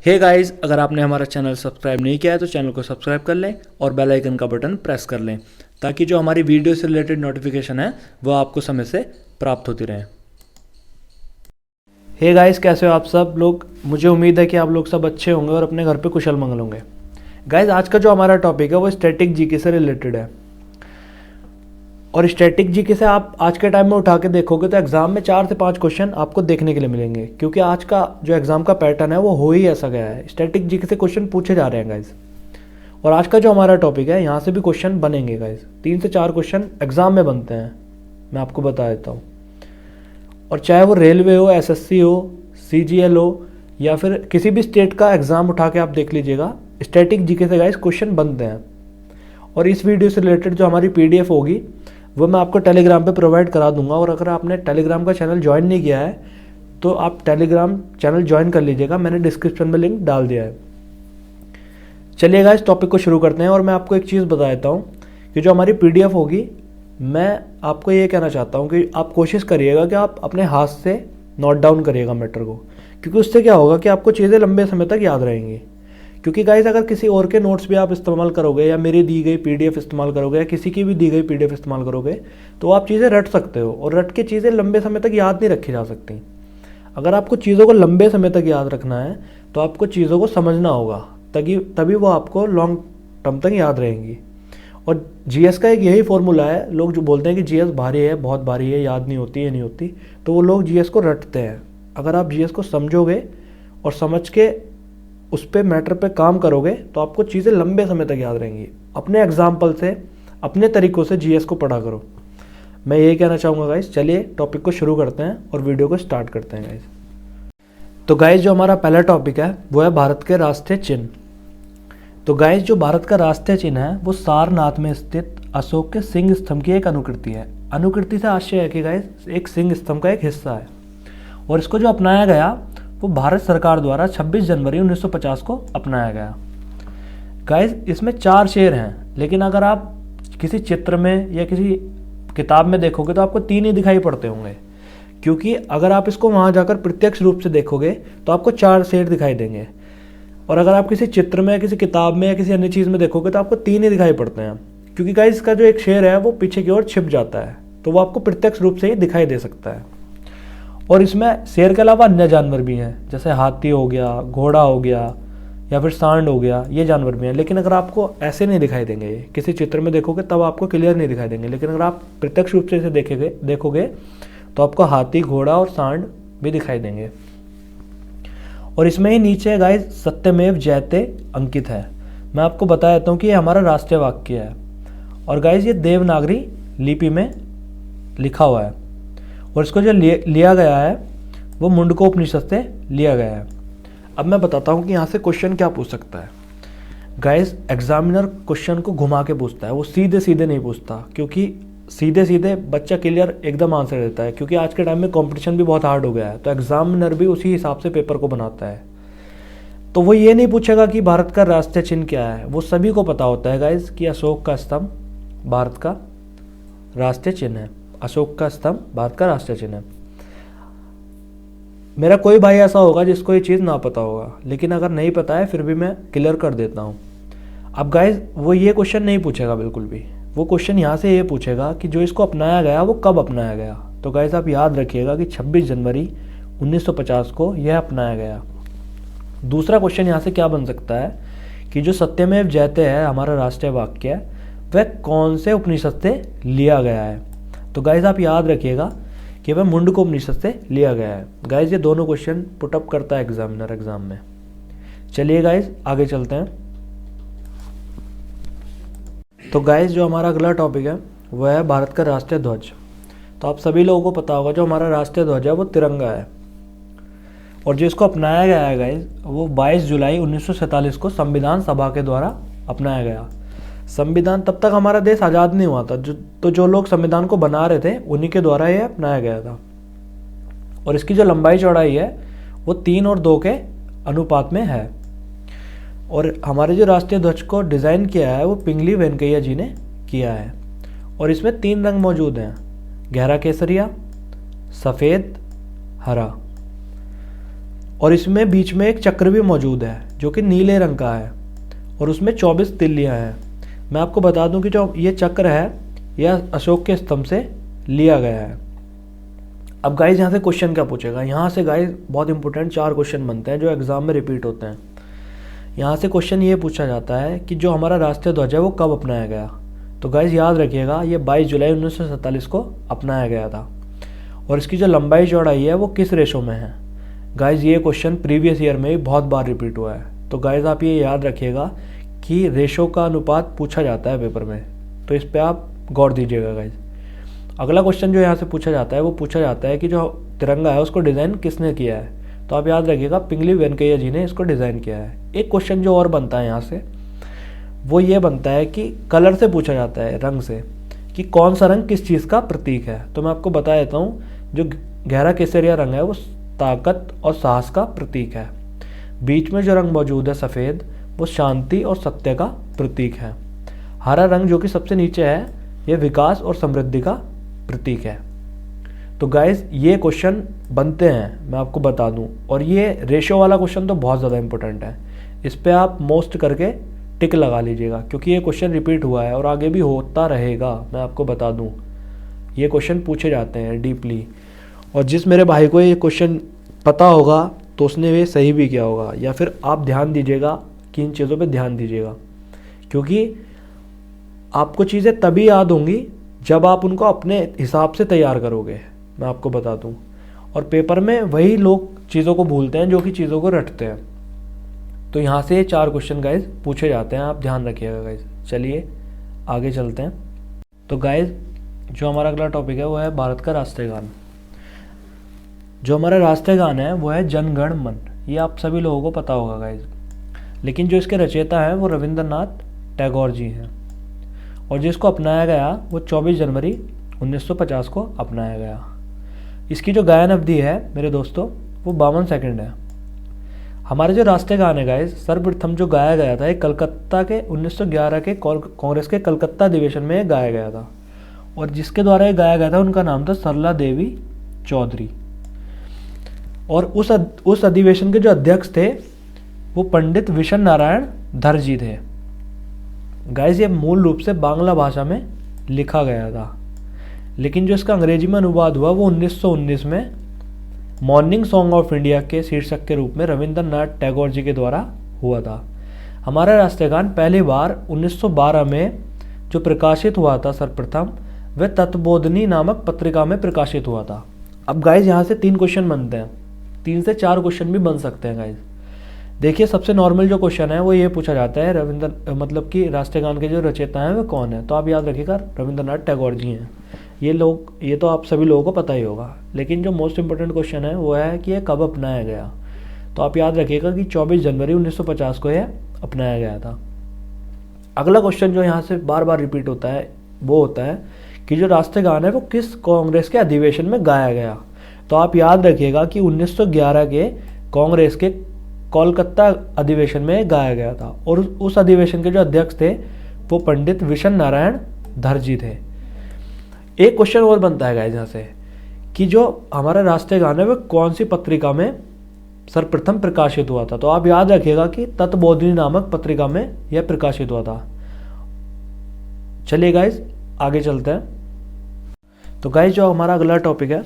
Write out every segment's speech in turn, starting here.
Hey guys, अगर आपने हमारा चैनल सब्सक्राइब नहीं किया है तो चैनल को सब्सक्राइब कर लें और बेल आइकन का बटन प्रेस कर लें ताकि जो हमारी वीडियो से रिलेटेड नोटिफिकेशन है वो आपको समय से प्राप्त होती रहे। हे गाइस, कैसे हो आप सब लोग। मुझे उम्मीद है कि आप लोग सब अच्छे होंगे और अपने घर पे कुशल मंगल होंगे। गाइस, आज का जो हमारा टॉपिक है वो स्टैटिक जीके से रिलेटेड है। और स्टैटिक जीके से आप आज के टाइम में उठा के देखोगे तो एग्जाम में 4 से 5 क्वेश्चन आपको देखने के लिए मिलेंगे, क्योंकि आज का जो एग्जाम का पैटर्न है वो हो ही ऐसा गया है। स्टैटिक जीके से क्वेश्चन पूछे जा रहे हैं गाइस। और आज का जो हमारा टॉपिक है यहाँ से भी क्वेश्चन बनेंगे गाइस। 3 से 4 क्वेश्चन एग्जाम में बनते हैं, मैं आपको बता देता हूँ। और चाहे वो रेलवे हो, एसएससी हो, सीजीएल हो, या फिर किसी भी स्टेट का एग्जाम उठा के आप देख लीजिएगा, स्टैटिक जीके से गाइस क्वेश्चन बनते हैं। और इस वीडियो से रिलेटेड जो हमारी पीडीएफ होगी वो मैं आपको टेलीग्राम पे प्रोवाइड करा दूंगा। और अगर आपने टेलीग्राम का चैनल ज्वाइन नहीं किया है तो आप टेलीग्राम चैनल ज्वाइन कर लीजिएगा, मैंने डिस्क्रिप्शन में लिंक डाल दिया है। चलिएगा इस टॉपिक को शुरू करते हैं। और मैं आपको एक चीज़ बता देता हूँ कि जो हमारी पीडीएफ होगी, मैं आपको ये कहना चाहता हूँ कि आप कोशिश करिएगा कि आप अपने हाथ से नोट डाउन करिएगा मैटर को, क्योंकि उससे क्या होगा कि आपको चीज़ें लंबे समय तक याद रहेंगी। क्योंकि गाइस, अगर किसी और के नोट्स भी आप इस्तेमाल करोगे या मेरी दी गई पीडीएफ इस्तेमाल करोगे या किसी की भी दी गई पीडीएफ इस्तेमाल करोगे तो आप चीज़ें रट सकते हो, और रट के चीज़ें लंबे समय तक याद नहीं रखी जा सकती। अगर आपको चीज़ों को लंबे समय तक याद रखना है तो आपको चीज़ों को समझना होगा, तभी वो आपको लॉन्ग टर्म तक याद रहेंगी। और जीएस का एक यही फॉर्मूला है। लोग जो बोलते हैं कि जीएस भारी है, बहुत भारी है, याद नहीं होती, ये नहीं होती, तो वो लोग जीएस को रटते हैं। अगर आप जीएस को समझोगे और समझ के उस पर मैटर पे काम करोगे तो आपको चीज़ें लंबे समय तक याद रहेंगी। अपने एग्जाम्पल से, अपने तरीक़ों से जीएस को पढ़ा करो, मैं यही कहना चाहूँगा गाइस। चलिए टॉपिक को शुरू करते हैं और वीडियो को स्टार्ट करते हैं गाइस। तो गाइस, जो हमारा पहला टॉपिक है वो है भारत के राष्ट्रीय चिन्ह। तो गाइस, जो भारत का राष्ट्रीय चिन्ह है वो सारनाथ में स्थित अशोक के सिंह स्तंभ की एक अनुकृति है। अनुकृति से आशय है कि गाइस एक सिंह स्तंभ का एक हिस्सा है। और इसको जो अपनाया गया वो भारत सरकार द्वारा 26 जनवरी 1950 को अपनाया गया। गाइस, इसमें 4 शेर हैं, लेकिन अगर आप किसी चित्र में या किसी किताब में देखोगे तो आपको 3 ही दिखाई पड़ते होंगे, क्योंकि अगर आप इसको वहाँ जाकर प्रत्यक्ष रूप से देखोगे तो आपको 4 शेर दिखाई देंगे। और अगर आप किसी चित्र में, किसी किताब में या किसी अन्य चीज़ में देखोगे तो आपको 3 ही दिखाई पड़ते हैं, क्योंकि गाइस इसका जो एक शेर है वो पीछे की ओर छिप जाता है, तो वो आपको प्रत्यक्ष रूप से ही दिखाई दे सकता है। और इसमें शेर के अलावा अन्य जानवर भी हैं, जैसे हाथी हो गया, घोड़ा हो गया, या फिर सांड हो गया, ये जानवर भी हैं। लेकिन अगर आपको ऐसे नहीं दिखाई देंगे, किसी चित्र में देखोगे तब आपको क्लियर नहीं दिखाई देंगे, लेकिन अगर आप प्रत्यक्ष रूप से इसे देखोगे तो आपको हाथी, घोड़ा और सांड भी दिखाई देंगे। और इसमें ही नीचे गाइस सत्यमेव जयते अंकित है। मैं आपको बता देता हूँ कि ये हमारा राष्ट्रीय वाक्य है। और गाइस, ये देवनागरी लिपि में लिखा हुआ है। और इसको जो लिया गया है वो मुंडको उपनिषद से लिया गया है। अब मैं बताता हूँ कि यहाँ से क्वेश्चन क्या पूछ सकता है। गाइस, एग्जामिनर क्वेश्चन को घुमा के पूछता है, वो सीधे सीधे नहीं पूछता, क्योंकि सीधे सीधे बच्चा क्लियर एकदम आंसर देता है। क्योंकि आज के टाइम में कंपटीशन भी बहुत हार्ड हो गया है, तो एग्जामिनर भी उसी हिसाब से पेपर को बनाता है। तो वो ये नहीं पूछेगा कि भारत का राष्ट्रीय चिन्ह क्या है, वो सभी को पता होता है गाइस कि अशोक का स्तंभ भारत का राष्ट्रीय चिन्ह है। अशोक का स्तंभ भारत का राष्ट्रीय चिन्ह है। मेरा कोई भाई ऐसा होगा जिसको ये चीज़ ना पता होगा, लेकिन अगर नहीं पता है फिर भी मैं क्लियर कर देता हूँ। अब गाइस, वो ये क्वेश्चन नहीं पूछेगा बिल्कुल भी। वो क्वेश्चन यहाँ से ये पूछेगा कि जो इसको अपनाया गया वो कब अपनाया गया। तो गाइस, आप याद रखिएगा कि 26 जनवरी 1950 को यह अपनाया गया। दूसरा क्वेश्चन यहाँ से क्या बन सकता है कि जो सत्यमेव जयते है हमारा राष्ट्रीय वाक्य, वह कौन से उपनिषद से लिया गया है। तो गाइज, आप याद रखिएगा कि वह मुंडको उपनिषद से लिया गया है। गाइज, ये दोनों क्वेश्चन पुटअप करता है एग्जामिनर एग्जाम में। चलिए गाइज, आगे चलते हैं। तो गाइज, जो हमारा अगला टॉपिक है वह है भारत का राष्ट्रीय ध्वज। तो आप सभी लोगों को पता होगा जो हमारा राष्ट्रीय ध्वज है वो तिरंगा है। और जो इसको अपनाया गया है गाइज, वो 22 जुलाई 1947 को संविधान सभा के द्वारा अपनाया गया। संविधान, तब तक हमारा देश आज़ाद नहीं हुआ था, जो लोग संविधान को बना रहे थे उन्हीं के द्वारा यह अपनाया गया था। और इसकी जो लंबाई चौड़ाई है वो 3 और 2 के अनुपात में है। और हमारे जो राष्ट्रीय ध्वज को डिज़ाइन किया है वो पिंगली वेंकैया जी ने किया है। और इसमें 3 रंग मौजूद हैं, गहरा केसरिया, सफ़ेद, हरा। और इसमें बीच में एक चक्र भी मौजूद है जो कि नीले रंग का है और उसमें 24 तिल्लियाँ हैं। मैं आपको बता दूं कि जो ये चक्र है यह अशोक के स्तंभ से लिया गया है। अब गाइज यहाँ से क्वेश्चन क्या पूछेगा, यहाँ से गाइज बहुत इंपॉर्टेंट 4 क्वेश्चन बनते हैं जो एग्जाम में रिपीट होते हैं। यहाँ से क्वेश्चन ये पूछा जाता है कि जो हमारा राष्ट्रीय ध्वज है वो कब अपनाया गया। तो गाइज याद रखिएगा ये 22 जुलाई 1947 को अपनाया गया था। और इसकी जो लंबाई चौड़ाई है वो किस रेशो में है। गाइज ये क्वेश्चन प्रीवियस ईयर में ही बहुत बार रिपीट हुआ है। तो गाइज आप ये याद रखिएगा कि रेशो का अनुपात पूछा जाता है पेपर में, तो इस पर आप गौर दीजिएगा गाइज। अगला क्वेश्चन जो यहाँ से पूछा जाता है वो पूछा जाता है कि जो तिरंगा है उसको डिज़ाइन किसने किया है। तो आप याद रखिएगा पिंगली वेंकैया जी ने इसको डिज़ाइन किया है। एक क्वेश्चन जो और बनता है यहाँ से वो ये बनता है कि कलर से पूछा जाता है, रंग से, कि कौन सा रंग किस चीज़ का प्रतीक है। तो मैं आपको बता देता हूँ, जो गहरा केसरिया रंग है वो ताकत और साहस का प्रतीक है। बीच में जो रंग मौजूद है सफ़ेद, वो शांति और सत्य का प्रतीक है। हरा रंग जो कि सबसे नीचे है यह विकास और समृद्धि का प्रतीक है। तो गाइज ये क्वेश्चन बनते हैं, मैं आपको बता दूं। और ये रेशो वाला क्वेश्चन तो बहुत ज़्यादा इंपॉर्टेंट है, इस पर आप मोस्ट करके टिक लगा लीजिएगा क्योंकि ये क्वेश्चन रिपीट हुआ है और आगे भी होता रहेगा। मैं आपको बता दूं ये क्वेश्चन पूछे जाते हैं डीपली। और जिस मेरे भाई को ये क्वेश्चन पता होगा तो उसने ये सही भी किया होगा, या फिर आप ध्यान दीजिएगा कि इन चीज़ों पे ध्यान दीजिएगा, क्योंकि आपको चीज़ें तभी याद होंगी जब आप उनको अपने हिसाब से तैयार करोगे। मैं आपको बता दूं, और पेपर में वही लोग चीज़ों को भूलते हैं जो कि चीज़ों को रटते हैं। तो यहाँ से ये 4 क्वेश्चन गाइज पूछे जाते हैं, आप ध्यान रखिएगा गाइज। चलिए आगे चलते हैं। तो गाइज जो हमारा अगला टॉपिक है वो है भारत का राष्ट्रीय गान। जो हमारा राष्ट्रीय गान है वो है जन गण मन। ये आप सभी लोगों को पता होगा गाइज, लेकिन जो इसके रचयिता हैं वो रविंद्रनाथ टैगोर जी हैं और जिसको अपनाया गया वो 24 जनवरी 1950 को अपनाया गया। इसकी जो गायन अवधि है मेरे दोस्तों वो 52 सेकंड है। हमारे जो राष्ट्रीय गान है गाइज सर्वप्रथम जो गाया गया था एक कलकत्ता के 1911 के कांग्रेस के कलकत्ता अधिवेशन में गाया गया था, और जिसके द्वारा ये गाया गया था उनका नाम था सरला देवी चौधरी। और उस अधिवेशन के जो अध्यक्ष थे वो पंडित विशन नारायण धर जी थे। गाइज ये मूल रूप से बांग्ला भाषा में लिखा गया था, लेकिन जो इसका अंग्रेजी में अनुवाद हुआ वो 1919 में मॉर्निंग सॉन्ग ऑफ इंडिया के शीर्षक के रूप में रविंद्रनाथ टैगोर जी के द्वारा हुआ था। हमारा राष्ट्रीय गान पहली बार 1912 में जो प्रकाशित हुआ था सर्वप्रथम, वह तत्वबोधिनी नामक पत्रिका में प्रकाशित हुआ था। अब गाइज यहाँ से 3 क्वेश्चन बनते हैं, 3 से 4 क्वेश्चन भी बन सकते हैं गाइज। देखिए सबसे नॉर्मल जो क्वेश्चन है वो ये पूछा जाता है मतलब कि राष्ट्रीय गान के जो रचयिता हैं वो कौन है। तो आप याद रखिएगा रविंद्रनाथ टैगोर जी हैं। ये तो आप सभी लोगों को पता ही होगा, लेकिन जो मोस्ट इंपॉर्टेंट क्वेश्चन है वो है कि ये कब अपनाया गया। तो आप याद रखिएगा कि 24 जनवरी 1950 को यह अपनाया गया था। अगला क्वेश्चन जो यहाँ से बार बार रिपीट होता है वो होता है कि जो राष्ट्रीय गान है वो किस कांग्रेस के अधिवेशन में गाया गया। तो आप याद रखिएगा कि 1911 के कांग्रेस के कोलकाता अधिवेशन में गाया गया था, और उस अधिवेशन के जो अध्यक्ष थे वो पंडित विशन नारायण धर जी थे। एक क्वेश्चन और बनता है गाइस यहाँ से कि जो हमारा राष्ट्रीय गान है वो कौन सी पत्रिका में सर्वप्रथम प्रकाशित हुआ था। तो आप याद रखिएगा कि तत्वबोधिनी नामक पत्रिका में यह प्रकाशित हुआ था। चलिए गाइस आगे चलते हैं। तो गाइस जो हमारा अगला टॉपिक है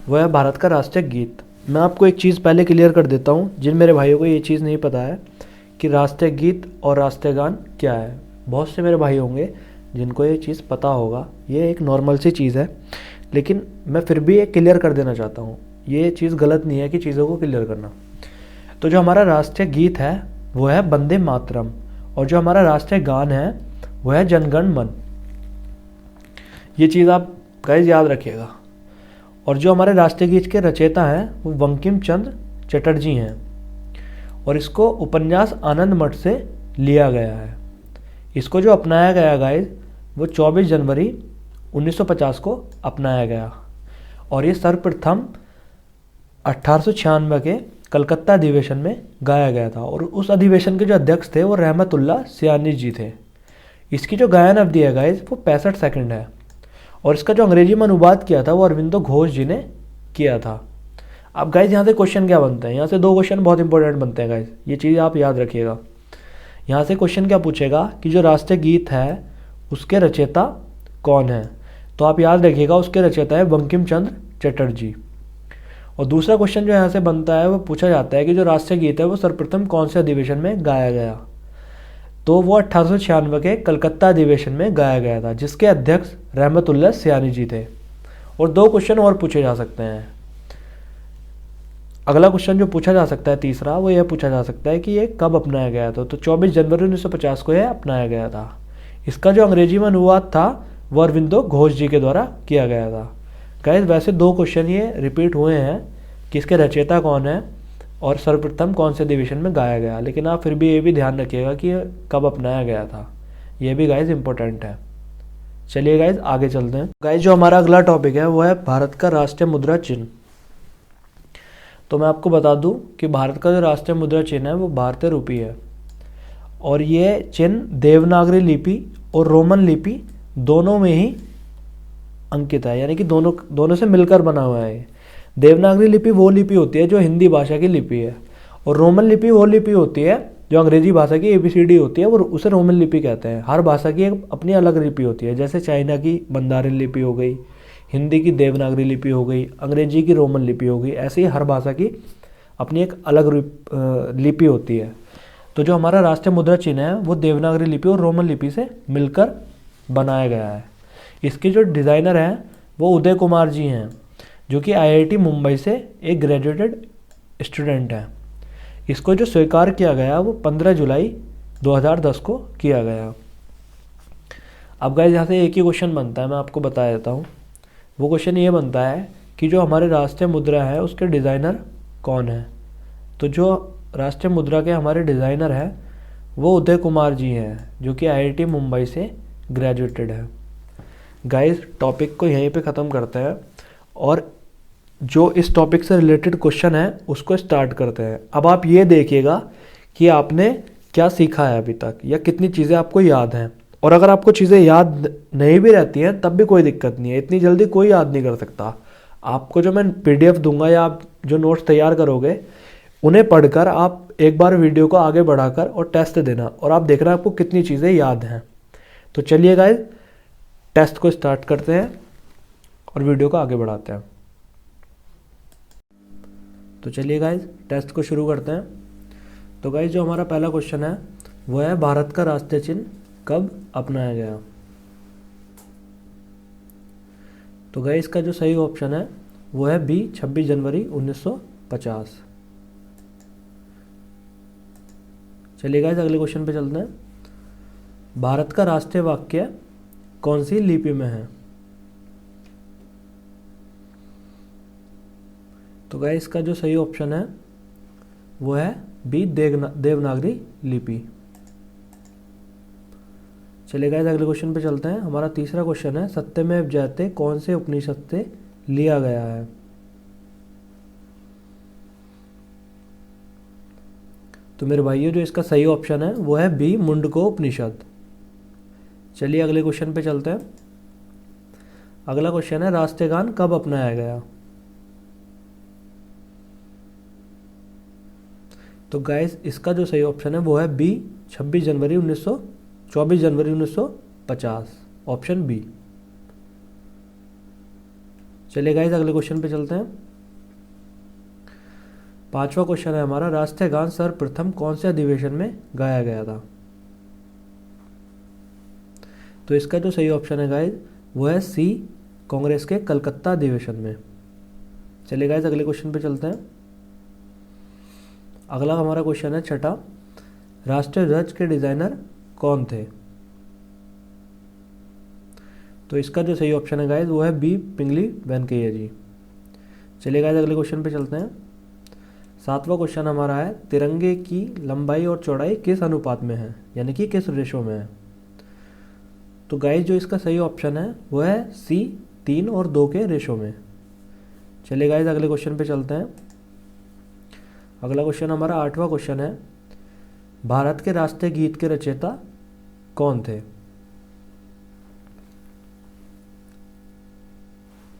वह है भारत का राष्ट्रीय गीत। मैं आपको एक चीज़ पहले क्लियर कर देता हूँ, जिन मेरे भाइयों को ये चीज़ नहीं पता है कि राष्ट्रीय गीत और राष्ट्रीय गान क्या है। बहुत से मेरे भाई होंगे जिनको ये चीज़ पता होगा, ये एक नॉर्मल सी चीज़ है, लेकिन मैं फिर भी ये क्लियर कर देना चाहता हूँ। ये चीज़ गलत नहीं है कि चीज़ों को क्लियर करना। तो जो हमारा राष्ट्रीय गीत है वो है वंदे मातरम, और जो हमारा राष्ट्रीय गान है वो है जनगण मन। ये चीज़ आप गाइस याद रखिएगा। और जो हमारे राष्ट्रीय गीत के रचयिता हैं वो बंकिम चंद्र चटर्जी हैं, और इसको उपन्यास आनंद मठ से लिया गया है। इसको जो अपनाया गया गाइस वो 24 जनवरी 1950 को अपनाया गया, और ये सर्वप्रथम 1896 के कलकत्ता अधिवेशन में गाया गया था, और उस अधिवेशन के जो अध्यक्ष थे वो रहमतुल्लाह सियानी जी थे। इसकी जो गायन अवधि है गाइस वो 65 सेकंड है, और इसका जो अंग्रेजी में अनुवाद किया था वो अरविंदो घोष जी ने किया था। अब गाइज यहाँ से क्वेश्चन क्या बनते हैं, यहाँ से दो क्वेश्चन बहुत इंपॉर्टेंट बनते हैं गाइज, ये चीज़ आप याद रखिएगा। यहाँ से क्वेश्चन क्या पूछेगा कि जो राष्ट्रीय गीत है उसके रचयिता कौन है, तो आप याद रखिएगा उसके रचयिता है बंकिम चंद्र चटर्जी। और दूसरा क्वेश्चन जो यहाँ से बनता है वो पूछा जाता है कि जो राष्ट्रीय गीत है वो सर्वप्रथम कौन से अधिवेशन में गाया गया, तो वो 1896 के कलकत्ता अधिवेशन में गाया गया था, जिसके अध्यक्ष रहमतुल्लाह सयानी जी थे। और दो क्वेश्चन और पूछे जा सकते हैं। अगला क्वेश्चन जो पूछा जा सकता है तीसरा, वो यह पूछा जा सकता है कि ये कब अपनाया गया था, तो 24 जनवरी 1950 को यह अपनाया गया था। इसका जो अंग्रेजी में अनुवाद था वो अरविंदो घोष जी के द्वारा किया गया था। गाइस वैसे दो क्वेश्चन ये रिपीट हुए हैं कि इसके रचयिता कौन है और सर्वप्रथम कौन से अधिवेशन में गाया गया, लेकिन आप फिर भी ये भी ध्यान रखिएगा कि ये कब अपनाया गया था, ये भी गाइस इंपॉर्टेंट है। चलिए गाइस आगे चलते हैं। गाइस जो हमारा अगला टॉपिक है वो है भारत का राष्ट्रीय मुद्रा चिन्ह। तो मैं आपको बता दूं कि भारत का जो राष्ट्रीय मुद्रा चिन्ह है वो भारतीय रुपये है, और ये चिन्ह देवनागरी लिपि और रोमन लिपि दोनों में ही अंकित है, यानी कि दोनों से मिलकर बना हुआ है। देवनागरी लिपि वो लिपि होती है जो हिंदी भाषा की लिपि है, और रोमन लिपि वो लिपि होती है जो अंग्रेजी भाषा की ABCD होती है, वो उसे रोमन लिपि कहते हैं। हर भाषा की एक अपनी अलग लिपि होती है, जैसे चाइना की मंदारिन लिपि हो गई, हिंदी की देवनागरी लिपि हो गई, अंग्रेजी की रोमन लिपि हो गई। ऐसे ही हर भाषा की अपनी एक अलग लिपि होती है। तो जो हमारा राष्ट्रीय मुद्रा चिन्ह है वो देवनागरी लिपि और रोमन लिपि से मिलकर बनाया गया है। इसके जो डिज़ाइनर हैं वो उदय कुमार जी हैं, जो कि IIT मुंबई से एक ग्रेजुएटेड स्टूडेंट हैं। इसको जो स्वीकार किया गया वो 15 जुलाई 2010 को किया गया। अब गाइस यहाँ से एक ही क्वेश्चन बनता है, मैं आपको बता देता हूँ। वो क्वेश्चन ये बनता है कि जो हमारे राष्ट्रीय मुद्रा है उसके डिज़ाइनर कौन है। तो जो राष्ट्रीय मुद्रा के हमारे डिज़ाइनर हैं वो उदय कुमार जी हैं, जो कि IIT मुंबई से ग्रेजुएटेड है। गाइस टॉपिक को यहीं पे ख़त्म करते हैं और जो इस टॉपिक से रिलेटेड क्वेश्चन है उसको स्टार्ट करते हैं। अब आप ये देखिएगा कि आपने क्या सीखा है अभी तक, या कितनी चीज़ें आपको याद हैं। और अगर आपको चीज़ें याद नहीं भी रहती हैं तब भी कोई दिक्कत नहीं है, इतनी जल्दी कोई याद नहीं कर सकता। आपको जो मैं PDF दूंगा या आप जो नोट्स तैयार करोगे उन्हें पढ़कर आप एक बार वीडियो को आगे बढ़ाकर और टेस्ट देना, और आप देखना आपको कितनी चीज़ें याद हैं। तो चलिए गाइस टेस्ट को स्टार्ट करते हैं और वीडियो को आगे बढ़ाते हैं। तो चलिए गाइस टेस्ट को शुरू करते हैं। तो गाइस जो हमारा पहला क्वेश्चन है वो है भारत का राष्ट्रीय चिन्ह कब अपनाया गया। तो गाइस इसका जो सही ऑप्शन है वो है B 26 जनवरी 1950। चलिए गाइस अगले क्वेश्चन पे चलते हैं। भारत का राष्ट्रीय वाक्य कौन सी लिपि में है। तो गाइस इसका जो सही ऑप्शन है वो है B देवनागरी लिपि। चलिए गाइस अगले क्वेश्चन पे चलते हैं। हमारा तीसरा क्वेश्चन है सत्यमेव जयते कौन से उपनिषद से लिया गया है। तो मेरे भाइयों जो इसका सही ऑप्शन है वो है B मुंडको उपनिषद। चलिए अगले क्वेश्चन पे चलते हैं। अगला क्वेश्चन है राष्ट्रीय गान कब अपनाया गया। तो गाइस इसका जो सही ऑप्शन है वो है B 24 जनवरी 1950, ऑप्शन B। चलिए गाइस अगले क्वेश्चन पे चलते हैं। पांचवा क्वेश्चन है हमारा राष्ट्रीय गान सर्वप्रथम कौन से अधिवेशन में गाया गया था। तो इसका जो सही ऑप्शन है गाइस वो है C कांग्रेस के कलकत्ता अधिवेशन में। चलिए गाइस अगले क्वेश्चन पे चलते हैं। अगला हमारा क्वेश्चन है छठा, राष्ट्रीय ध्वज के डिजाइनर कौन थे। तो इसका जो सही ऑप्शन है गाइस वो है B पिंगली वेंकैया जी। चलिए गाइस अगले क्वेश्चन पे चलते हैं। सातवां क्वेश्चन हमारा है तिरंगे की लंबाई और चौड़ाई किस अनुपात में है, यानी कि किस रेशो में है। तो गाइस जो इसका सही ऑप्शन है वो है C 3 और 2 के रेशो में। चलिए गाइस अगले क्वेश्चन पे चलते हैं। अगला क्वेश्चन हमारा आठवां क्वेश्चन है भारत के राष्ट्रीय गीत के रचयिता कौन थे।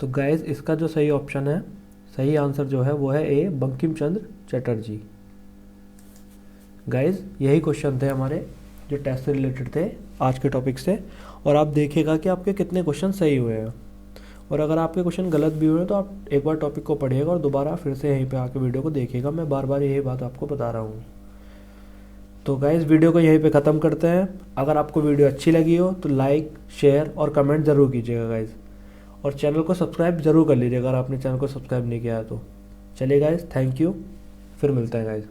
तो गाइस इसका जो सही ऑप्शन है सही आंसर जो है वो है ए, बंकिम चंद्र चटर्जी। गाइज यही क्वेश्चन थे हमारे जो टेस्ट से रिलेटेड थे आज के टॉपिक से। और आप देखिएगा कि आपके कितने क्वेश्चन सही हुए हैं, और अगर आपके क्वेश्चन गलत भी हुए हैं तो आप एक बार टॉपिक को पढ़िएगा और दोबारा फिर से यहीं पे आके वीडियो को देखिएगा। मैं बार बार यही बात आपको बता रहा हूँ। तो गाइज़ वीडियो को यहीं पे ख़त्म करते हैं। अगर आपको वीडियो अच्छी लगी हो तो लाइक, शेयर और कमेंट ज़रूर कीजिएगा गाइज़, और चैनल को सब्सक्राइब ज़रूर कर लीजिएगा अगर आपने चैनल को सब्सक्राइब नहीं किया है तो। चलिए गाइज़, थैंक यू, फिर मिलते हैं गाइज़।